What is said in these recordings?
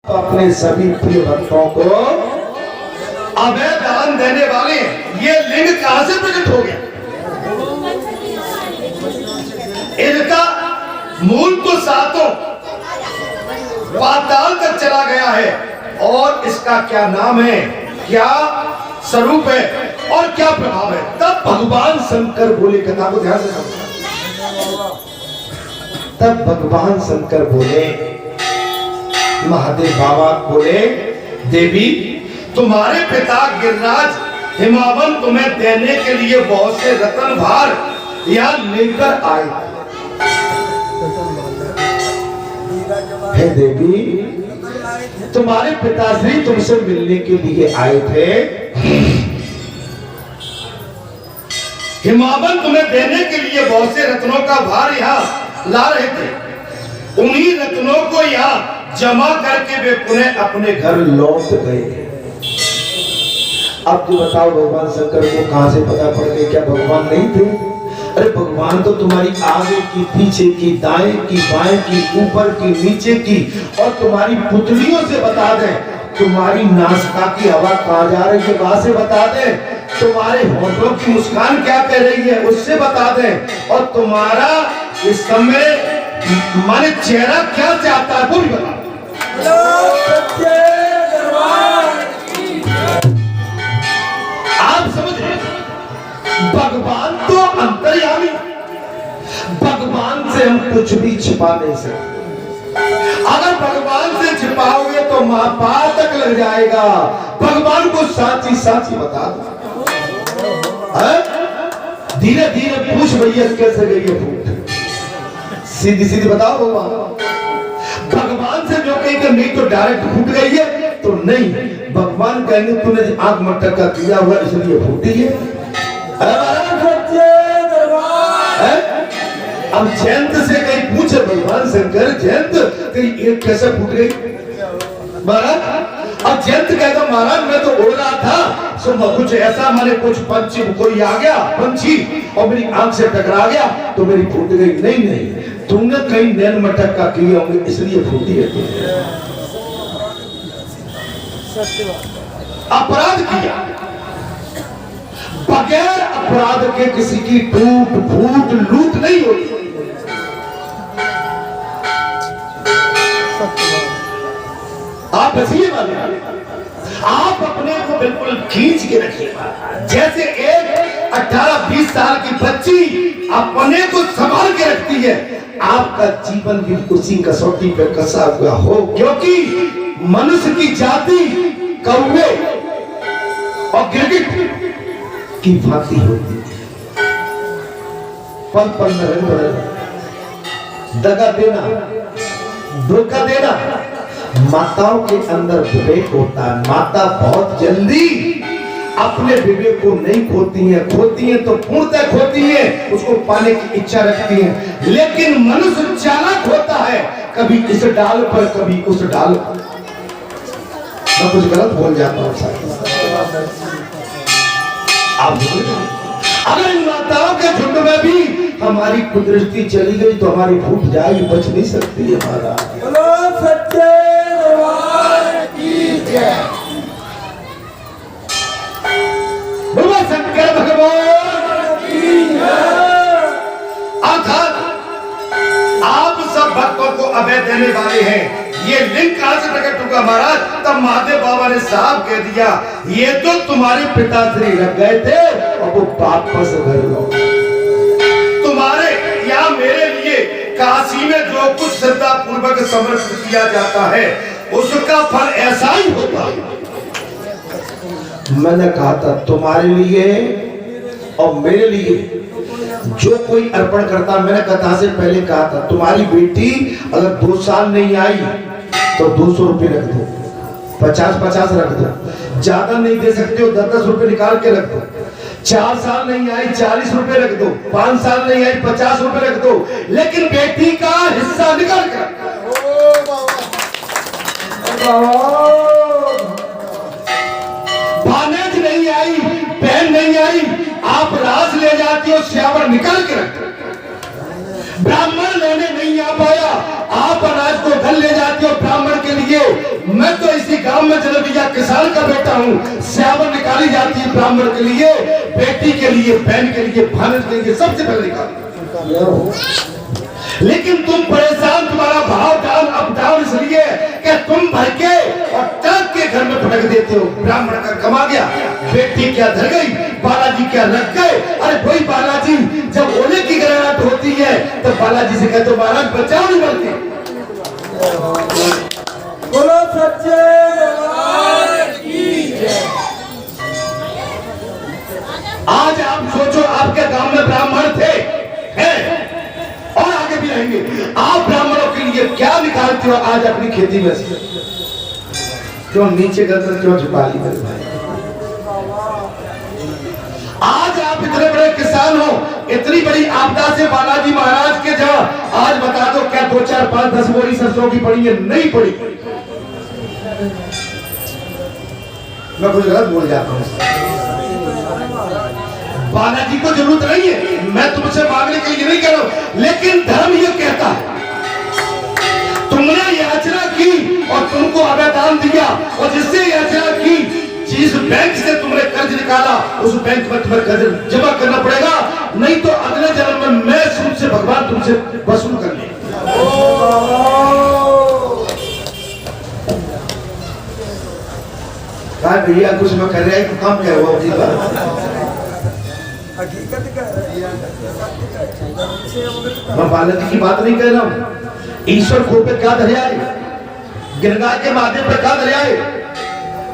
अपने सभी प्रिय भक्तों को अभय दान देने वाले ये लिंग कहां से प्रकट हो गया? इनका मूल तो सातों पाताल तक चला गया है और इसका क्या नाम है, क्या स्वरूप है और क्या प्रभाव है। तब भगवान शंकर बोले, कथा को ध्यान से तब भगवान शंकर बोले, महादेव बाबा बोले, देवी तुम्हारे पिता गिरिराज हिमावन तुम्हें देने के लिए बहुत से रतन भार यहाँ लेकर आए। हे देवी तुम्हारे पिताश्री तुमसे मिलने के लिए आए थे। हिमावन तुम्हें देने के लिए बहुत से रत्नों का भार यहाँ ला रहे थे। उन्हीं रत्नों को यहाँ जमा करके वे पुनः अपने घर लौट गए। अब तो बताओ भगवान शंकर को कहां से पता पड़ गया? क्या भगवान नहीं थे? अरे भगवान तो तुम्हारी आगे की, पीछे की, दाएं की, बाएं की, ऊपर की, नीचे की और तुम्हारी पुतलियों से बता दें। तुम्हारी नासिका की हवा कहां जा रही है वहां से बता दें। तुम्हारे होठों की मुस्कान क्या कह रही है उससे बता दें। और तुम्हारा इस समय माने चेहरा क्या चाहता है वो भी बता। आप समझ रहे? भगवान तो अंतर्यामी, भगवान से हम कुछ भी छिपा नहीं सकते। अगर भगवान से छिपाओगे तो महापातक लग जाएगा। भगवान को साची साची बता दो। धीरे धीरे पूछ भैया कैसे गई है फूट, सीधी सीधी बताओ। भगवान से जो कहेंगे नहीं तो डायरेक्ट फूट गई है तो नहीं, भगवान कहेंगे तूने आंख मटका किया हुआ इसलिए फूटी है। अब जयंत से कहीं पूछे भगवान शंकर, जयंत कहीं एक कैसे फूट गई महाराज? अब जयंत कहता महाराज मैं तो उड़ रहा था, सो कुछ ऐसा माने कुछ पंछी कोई आ गया पंछी और मेरी आंख से टकरा गया तो मेरी फूट गई। नहीं नहीं, तुमने कहीं नैन मटक का किया होंगे इसलिए फूटी है। अपराध किया, बगैर अपराध के किसी की टूट फूट लूट नहीं होती। आप बचिए वाले, आप अपने को बिल्कुल खींच के रखिएगा। जैसे एक 18-20 साल की बच्ची अपने को संभाल के रखती है, आपका जीवन भी उसी कसौटी पे कसा हुआ हो। क्योंकि मनुष्य की जाति कौवे और गिरगिट की भांति होती है। पल पल में रंग बदलना, दगा देना, धोखा देना, माताओं के अंदर विवेक होता है। माता बहुत जल्दी अपने विवेक को नहीं खोती हैं तो पूर्णतः खोती हैं, उसको पाने की इच्छा रखती हैं। लेकिन मनुष्य चालाक होता है, कभी इस डाल पर कभी उस डाल पर। मैं कुछ गलत बोल जाता हूँ आप। अगर इन माताओं के झुंड में भी हमारी कुदृष्टि चली गई तो हमारी फूट जाएगी, बच नहीं सकती है हमारा। शंकर भगवान अर्थात आप सब भक्तों को अभय देने वाले हैं। ये लिंग कहां से प्रकट होगा महाराज? तब महादेव बाबा ने साफ कह दिया, ये तो तुम्हारे पिताश्री रख गए थे और वो वापस घर लौट। तुम्हारे या मेरे लिए काशी में जो कुछ श्रद्धा पूर्वक समर्पित किया जाता है उसका फल ऐसा ही होता है। मैंने कहा था तुम्हारे लिए और मेरे लिए जो कोई अर्पण करता, मैंने कथा से पहले कहा था तुम्हारी बेटी अगर 2 साल नहीं आई तो 200 रुपए रख दो, 50-50 रख दो, ज्यादा नहीं दे सकते हो 10-10 रुपए निकाल के रख दो। 4 साल नहीं आई 40 रुपए रख दो, 5 साल नहीं आई 50 रुपए रख दो, लेकिन बेटी का हिस्सा निकाल कर। भानेज नहीं आई, बहन नहीं आई, आप राज ले जाती हो, श्यावर निकाल के रखते। ब्राह्मण लेने नहीं आ पाया, आप अनाज को घर ले जाती हो, ब्राह्मण के लिए लिए मैं तो इसी गांव में जन्म लिया, किसान का बेटा हूँ। स्यावर निकाली जाती है ब्राह्मण के लिए, बेटी के लिए, बहन के लिए, भानज के लिए, सबसे पहले निकाली। लेकिन तुम परेशान, तुम्हारा भाव डाउन अप डाउन इसलिए कि तुम भर के और टक के घर में पटक देते हो। ब्राह्मण का कमा गया, बेटी क्या धर गई, बालाजी क्या रख गए। अरे भाई बालाजी जब ओले की गिरावट होती है तो बालाजी से कहते हो महाराज बचाओ नहीं बनते। बोलो सच्चे आज आप सोचो आपके गांव में ब्राह्मण थे हैं और आगे भी रहेंगे, आप ब्राह्मणों के लिए क्या निकालते हो आज अपनी खेती में से? क्यों नीचे गर्दन क्यों झुका ली मेरे भाई? आज आप इतने बड़े किसान हो, इतनी बड़ी आपदा से बालाजी महाराज के जहां आज बता दो क्या 2 4 5 10 बोरी सरसों की पड़ी है? नहीं पड़ी। मैं कुछ गलत बोल जाता हूं। बालाजी को जरूरत नहीं है, मैं तुमसे मांगने के लिए नहीं कह रहा हूं, लेकिन धर्म ये कहता है तुमने याचना की और तुमको अवैधान दिया, और जिससे याचना की जिस बैंक से तुमने कर्ज निकाला उस बैंक में तुम्हें कर्ज जमा करना पड़ेगा, नहीं तो अगले जन्म में मैं तुमसे भगवान तुमसे वसूल कर ले। भैया कुछ मैं कर रहा है तो काम क्या हुआ? मैं बालाजी की बात नहीं कर रहा हूँ। ईश्वर को पे क्या दरियाए, गिरगा के माध्यम पे क्या दरियाए,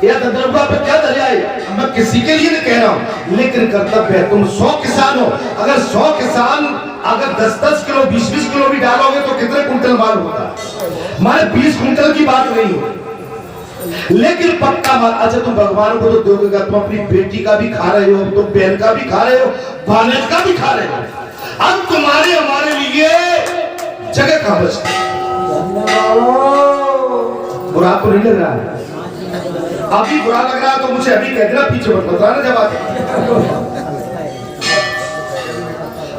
या दंदरवा पे क्या दरियाए, मैं किसी के लिए नहीं कह रहा हूँ, लेकिन कर्तव्य है। तुम 100 किसान हो, अगर 100 किसान अगर 10-10 किलो 20-20 किलो भी डालोगे तो कितने कुंटल माल होता है? मारे 20 कुंटल की बात नहीं हो, लेकिन पक्का माल। अच्छा तुम भगवान को तो दोगे, तुम अपनी बेटी का भी खा रहे हो, तुम बहन का भी खा रहे हो, भानज का भी खा रहे हो। अब तुम्हारे हमारे लिए जगह कहां बचती? बुरा तो नहीं लग रहा है? अभी बुरा लग रहा है तो मुझे अभी कह देना, पीछे मत बताना। जब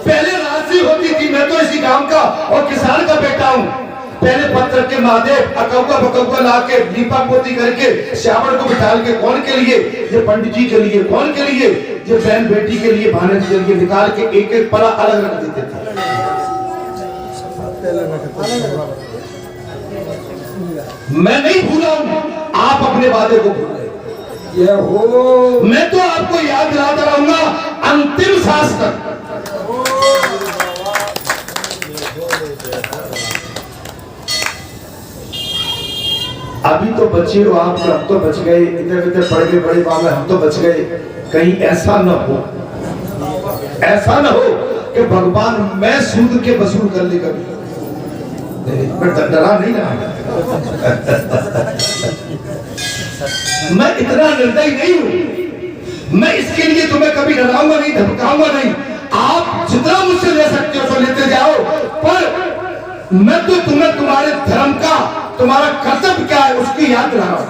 पहले राशि होती थी, मैं तो इसी गांव का और किसान का बेटा हूं। पहले पत्थर के महादेव अकौका बकौका ला के दीपा पोती करके श्यावड़ को बिठा के, कौन के लिए? ये पंडित जी के लिए। कौन के लिए? ये बहन बेटी के लिए, भानज के लिए निकाल के एक एक पला अलग रख देते थे। मैं नहीं भूला हूं, आप अपने वादे को भूल गए। मैं तो आपको याद दिलाता रहूंगा अंतिम सांस तक। अभी तो बचे हो आप, हम तो बच गए, इधर इधर पड़ गए बड़े बाबा, हम तो बच गए। कहीं ऐसा न हो, ऐसा न हो कि भगवान मैं सूद के वसूल कर ले कभी। डरा नहीं रहा मैं इतना निर्दयी नहीं हूं। मैं इसके लिए तुम्हें कभी डराऊंगा नहीं, धमकाऊंगा नहीं। आप जितना मुझसे ले सकते हो तो लेते जाओ, पर मैं तो तुम्हें तुम्हारे धर्म का, तुम्हारा कर्तव्य क्या है उसकी याद दिला रहा हूं।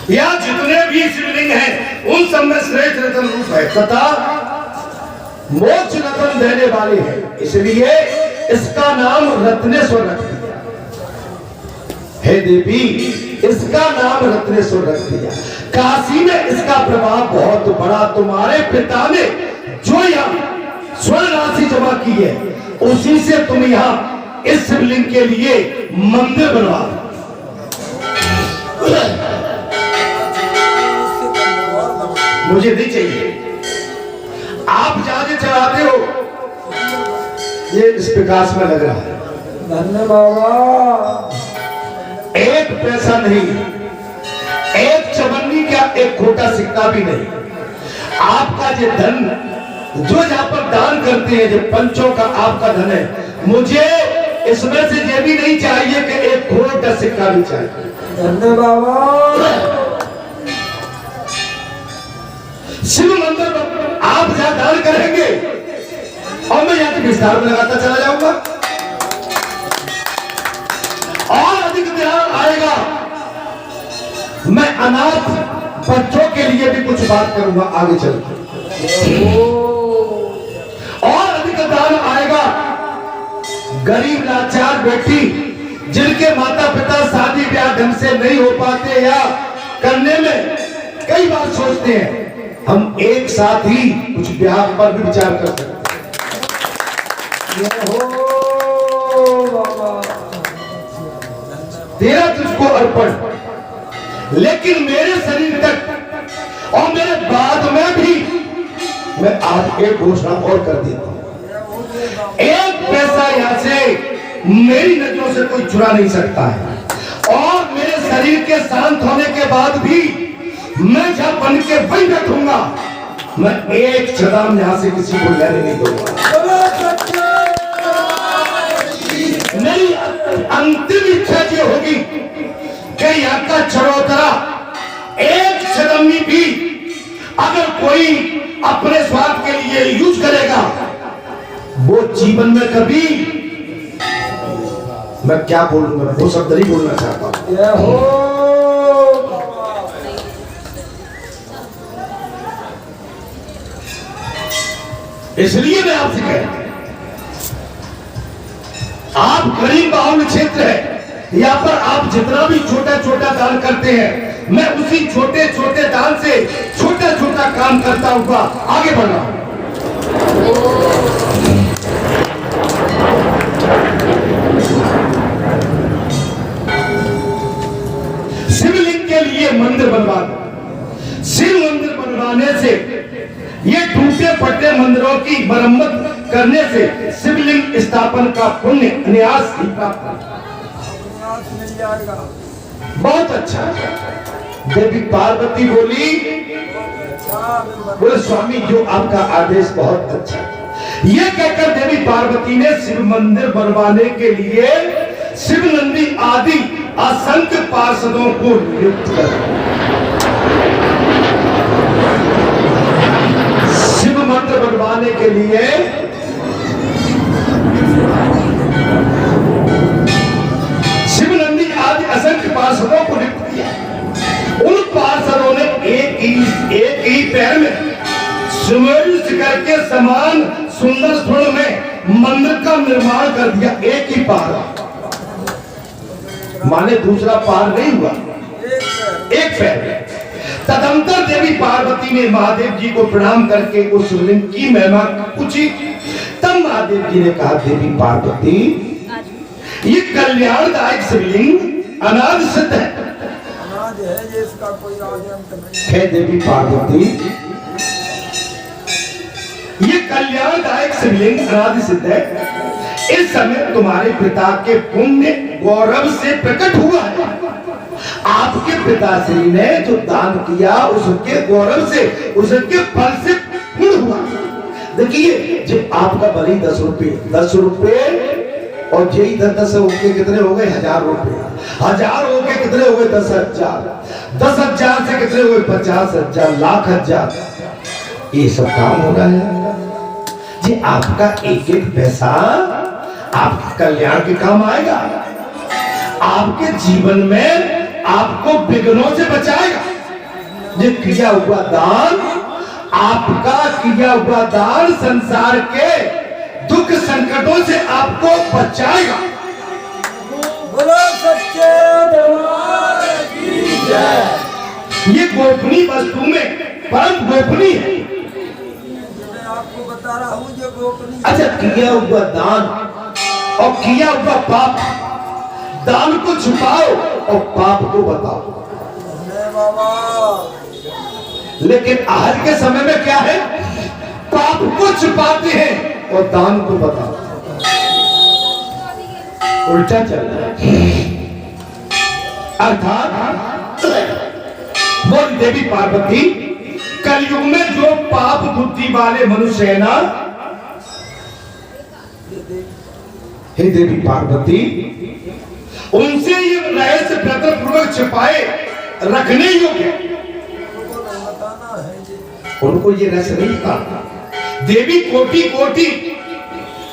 या जितने भी शिवलिंग हैं उन सब में श्रेष्ठ रतन रूप है तथा मोक्ष रतन देने वाले हैं, इसलिए इसका नाम रत्नेश्वर रख दिया। हे देवी, इसका नाम रत्नेश्वर रख दिया। काशी में इसका प्रभाव बहुत बड़ा। तुम्हारे पिता ने जो यहाँ स्वर्ण राशि जमा की है उसी से तुम यहाँ इस शिवलिंग के लिए मंदिर बनवा। मुझे नहीं चाहिए, आप जहां चढ़ाते हो ये इस विकास में लग रहा है। धन्यवाद। एक पैसा नहीं, एक चवन्नी का एक खोटा सिक्का भी नहीं। आपका ये धन जो यहाँ पर दान करते हैं, जो पंचों का आपका धन है, मुझे इसमें से ये भी नहीं चाहिए कि एक खोटा सिक्का भी चाहिए। धन्यवाद। शिव मंदिर आप जहां दान करेंगे और मैं यहाँ के विस्तार में लगाता चला जाऊंगा और अधिक ध्यान आएगा। मैं अनाथ बच्चों के लिए भी कुछ बात करूंगा आगे चलकर। और अधिक दान आएगा गरीब लाचार बेटी जिनके माता पिता शादी ब्याह ढंग से नहीं हो पाते या करने में कई बार सोचते हैं, हम एक साथ ही कुछ ब्याह पर भी विचार कर सकते हैं। तेरा तुझको अर्पण, लेकिन मेरे शरीर तक और मेरे बाद में भी मैं आज एक घोषणा और कर देता हूं, एक पैसा यहां से मेरी नजरों से कोई चुरा नहीं सकता है। और मेरे शरीर के शांत होने के बाद भी मैं जब बन के वही बैठूंगा, मैं एक छदाम यहां से किसी को लेने नहीं दूंगा। मेरी अंतिम इच्छा ये होगी कि यहाँ का चरोतरा एक छदमी भी अगर कोई अपने स्वार्थ के लिए यूज करेगा, वो जीवन में कभी, मैं क्या बोलूंगा, वो शब्द नहीं बोलना चाहता हूं। इसलिए मैं आपसे कह रहा हूं, आप गरीब बाहुल्य क्षेत्र है, यहाँ पर आप जितना भी छोटा छोटा दान करते हैं, मैं उसी छोटे छोटे दान से छोटा छोटा काम करता हुआ आगे बढ़ रहा हूं। शिवलिंग के लिए मंदिर बनवाना, शिव मंदिर बनवाने से, ये टूटे फटे मंदिरों की मरम्मत करने से शिवलिंग स्थापन का पुण्य न्यास ही प्राप्त मिल जाएगा। बहुत अच्छा। देवी पार्वती बोली, बोले स्वामी जो आपका आदेश बहुत अच्छा है। ये कहकर देवी पार्वती ने शिव मंदिर बनवाने के लिए शिव नंदी आदि असंख्य पार्षदों को नियुक्त कर शिव मंदिर बनवाने के लिए शिव नंदी आदि असंख्य पार्षदों को नियुक्त किया। उन पार्षदों ने एक ही पैर में सुमेरु शिखर के समान सुंदर स्वर्ण में मंदिर का निर्माण कर दिया। एक ही पार, माने दूसरा पार नहीं हुआ, एक पैर में। तदंतर देवी पार्वती ने महादेव जी को प्रणाम करके उस शिवलिंग की महिमा पूछी। तब महादेव जी ने कहा, देवी पार्वती ये कल्याणदायक शिवलिंग अनादि सिद्ध है, अनादि है, जिसका कोई आदि अंत नहीं है। देवी पार्वती ये कल्याणदायक शिवलिंग अनादि सिद्ध है, इस समय तुम्हारे पिता के पुण्य गौरव से प्रकट हुआ है। आपके पिताश्री ने जो दान किया उसके गौरव से, उसके फल से पूर्ण हुआ। देखिए जब आपका बनी 10 रुपए और यही 10 रुपए कितने हो गए, 1000 रुपए। 1000 होके कितने हो गए, 10,000। 10,000 से कितने हो गए, 50,000, लाख हजार। ये सब काम हो रहा है जी। आपका एक एक पैसा आपके कल्याण के काम आएगा, आपके जीवन में आपको विघ्नों से बचाएगा। ये किया हुआ दान, आपका किया हुआ दान संसार के दुख संकटों से आपको बचाएगा। बोलो सच्चे दरबार की जय। ये गोपनीय वस्तु में परम गोपनीय है। मैं आपको बता रहा हूँ ये गोपनीय। अच्छा, किया हुआ दान और किया हुआ पाप, दान को छुपाओ और पाप को बताओ। लेकिन आज के समय में क्या है, पाप को छुपाते हैं और दान को बताओ। उल्टा चल रहा है। अर्थात बोल देवी पार्वती, कलयुग में जो पाप बुद्धि वाले मनुष्य है ना, हे देवी पार्वती, उनसे ये रहस्य पूर्वक छिपाए रखने योग्य, उनको ये रहस्य नहीं पता। देवी कोटि कोटि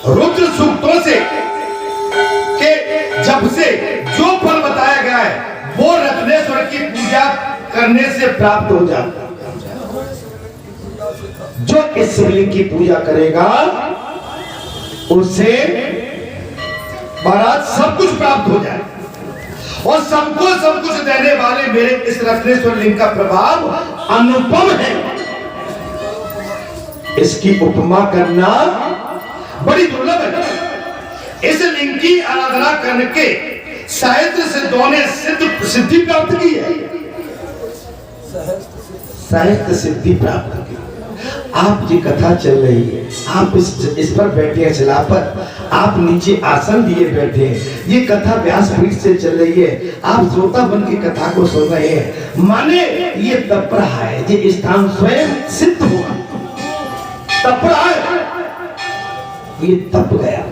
रुद्र सूक्तों से के जब से जो फल बताया गया है वो रत्नेश्वर की पूजा करने से प्राप्त हो जाता है। जो इस शिवलिंग की पूजा करेगा उसे महाराज सब कुछ प्राप्त हो जाए, और सबको सब कुछ देने वाले मेरे इस रत्नेश्वर लिंग का प्रभाव अनुपम है। इसकी उपमा करना बड़ी दुर्लभ है। इस लिंग की आराधना करके साहित्य सिद्धों ने सिद्धि प्राप्त की है, साहित्य सिद्धि प्राप्त की। आप ये कथा चल रही है, आप इस पर बैठे हैं शिला पर, आप नीचे आसन दिए बैठे हैं, ये कथा व्यासपीठ से चल रही है, आप श्रोता बन की कथा को सुन रहे हैं, माने ये तप रहा है, ये स्थान स्वयं सिद्ध हुआ, तप रहा है, ये तप गया,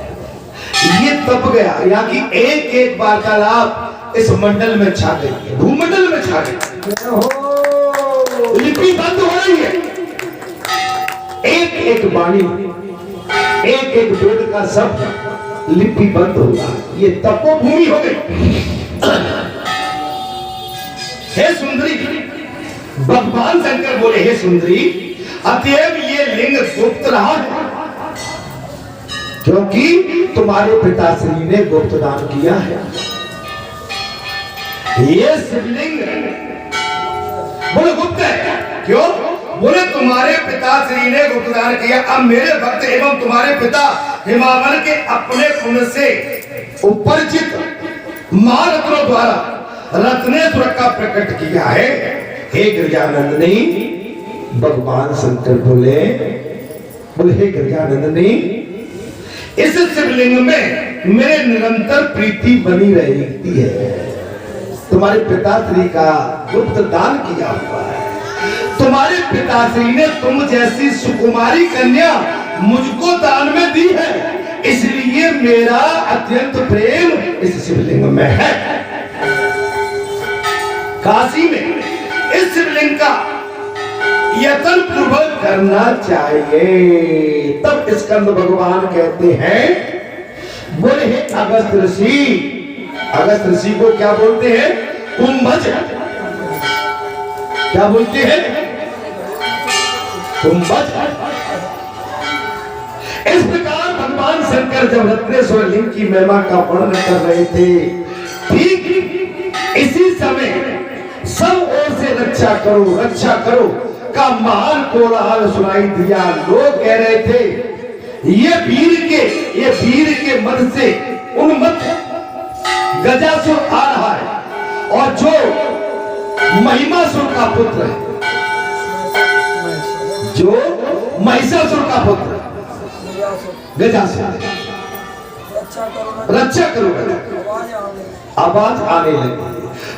ये तप गया। यहाँ की एक एक वार्तालाप इस मंडल में छा गई है, भूमंडल में छा गई, लिपि बंद हो रही है, एक एक वाणी, एक एक वेद का शब्द लिपि बंद होगा, ये तपोभूमि हो गई। हे सुंदरी, भगवान शंकर बोले, हे सुंदरी, अतएव ये लिंग गुप्त रहा है, क्योंकि तुम्हारे पिताश्री ने गुप्त दान किया है। ये शिवलिंग बोले गुप्त है, क्यों? बोले तुम्हारे पिताश्री ने गुप्त दान किया, अब मेरे भक्त एवं तुम्हारे पिता हिमावन के अपने पुण्य से उपरिचित महारत्नों द्वारा रत्नेश्वर का प्रकट किया है। हे गिरिजानंदिनी, भगवान शंकर बोले हे गिरिजानंदिनी, इस शिवलिंग में मेरे निरंतर प्रीति बनी रहती है। तुम्हारे पिताश्री का गुप्त दान किया हुआ है, तुम्हारे पिताश्री ने तुम जैसी सुकुमारी कन्या मुझको दान में दी है, इसलिए मेरा अत्यंत प्रेम इस शिवलिंग में है। काशी में इस शिवलिंग का यत्न पूर्वक करना चाहिए। तब स्कंद भगवान कहते हैं, बोले हे अगस्त ऋषि, अगस्त ऋषि को क्या बोलते हैं? कुंभज। क्या बोलते हैं? कुंभज। इस प्रकार भगवान शंकर जब रत्नेश्वर लिंग की महिमा का वर्णन कर रहे थे, ठीक इसी समय सब ओर से रक्षा करो का महान कोलाहल सुनाई दिया। लोग कह रहे थे, ये वीर के मद से उन्मत्त गजासुर आ रहा है, और जो महिमासुर का पुत्र है, जो महिषासुर का पुत्र गजासुर, रक्षा करो। आवाज आने लगी।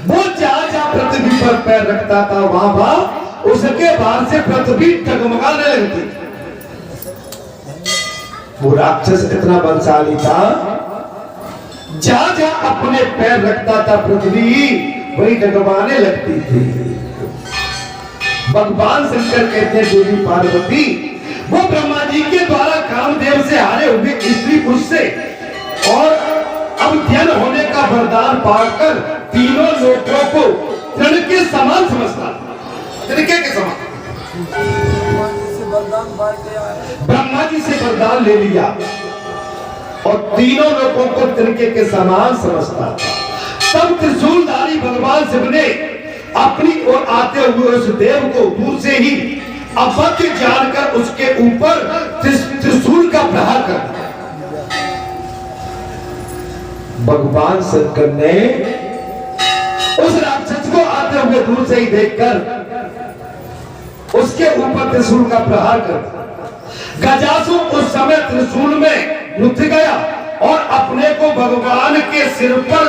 वो जहां पृथ्वी पर पैर रखता था वहां उसके बाद से पृथ्वी टगमगाने लगती। वो राक्षस इतना बलशाली था, जहां अपने पैर रखता था पृथ्वी वही डगमगाने लगती थी। भगवान शंकर कहते हैं, देवी पार्वती वो ब्रह्मा जी के द्वारा कामदेव से हारे हुए स्त्री पुरुष से और अब ध्यान होने का वरदान पाकर तीनों लोगों को तृण के समान समझता, तरीके के समान। ब्रह्मा जी से वरदान ले लिया और तीनों लोगों को तिनके के समान समझता था। तब त्रिशूलधारी भगवान शिव ने अपनी ओर आते हुए उस देव को दूर से ही अभद्र जानकर उसके ऊपर त्रिशूल का प्रहार कर दिया। भगवान शंकर ने उस राक्षस को आते हुए दूर से ही देखकर उसके ऊपर त्रिशूल का प्रहार कर दिया। गजासुर उस समय त्रिशूल में लुट गया और अपने को भगवान के सिर पर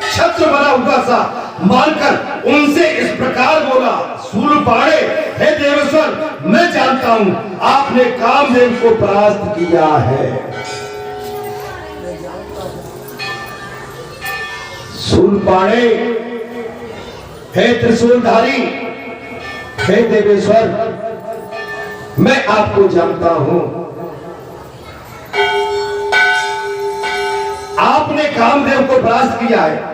छत्र बना हुआ सा मानकर उनसे इस प्रकार बोला, शूलपाणे, हे देवेश्वर, मैं जानता हूं आपने कामदेव को परास्त किया है। शूलपाणे, हे त्रिशूलधारी, हे देवेश्वर, मैं आपको जानता हूं, आपने कामदेव को परास्त किया है,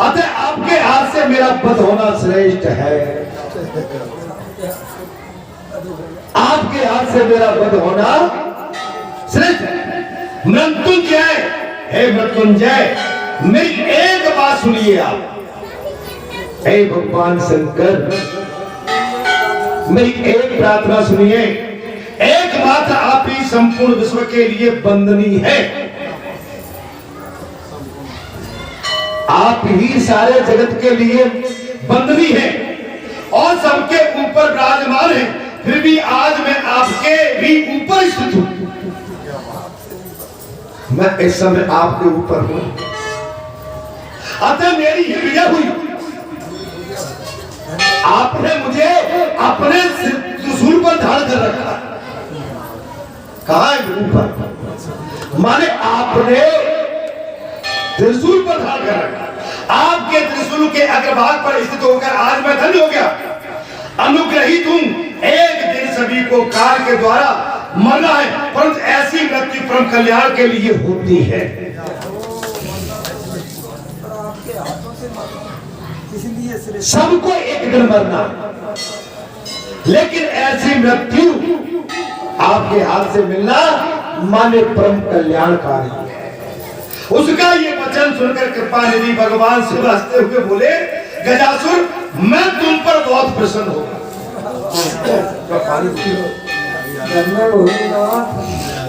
अतः आपके हाथ से मेरा वध होना श्रेष्ठ है। आपके हाथ से मेरा वध होना श्रेष्ठ है। मृत्युंजय, हे मृत्युंजय, मेरी एक बात सुनिए आप। हे भगवान शंकर, मेरी एक प्रार्थना सुनिए। एकमात्र आप ही संपूर्ण विश्व के लिए वंदनीय है। आप ही सारे जगत के लिए वंदनीय है और सबके ऊपर विराजमान है। फिर भी आज मैं आपके भी ऊपर स्थित हूं। मैं इस समय आपके ऊपर हूं, अतः मेरी ही विजय हुई। आपने मुझे अपने त्रिशूल पर धारण कर रखा। कहा है ऊपर? माने आपने त्रिशूल पर धारण कर रखा। आपके त्रिशूल के अग्रभाग पर स्थित होकर आज मैं धन्य हो गया। अनुग्रहित हूं। एक दिन सभी को काल के द्वारा मरना है, परंतु ऐसी मृत्यु परम कल्याण के लिए होती है। सबको एक दिन मरना, लेकिन ऐसी मृत्यु आपके हाथ से मिलना माने परम कल्याणकारी है। उसका ये वचन सुनकर कृपा निधि भगवान शिव हंसते हुए बोले, गजासुर, मैं तुम पर बहुत प्रसन्न हूं। धन्य भोलेनाथ।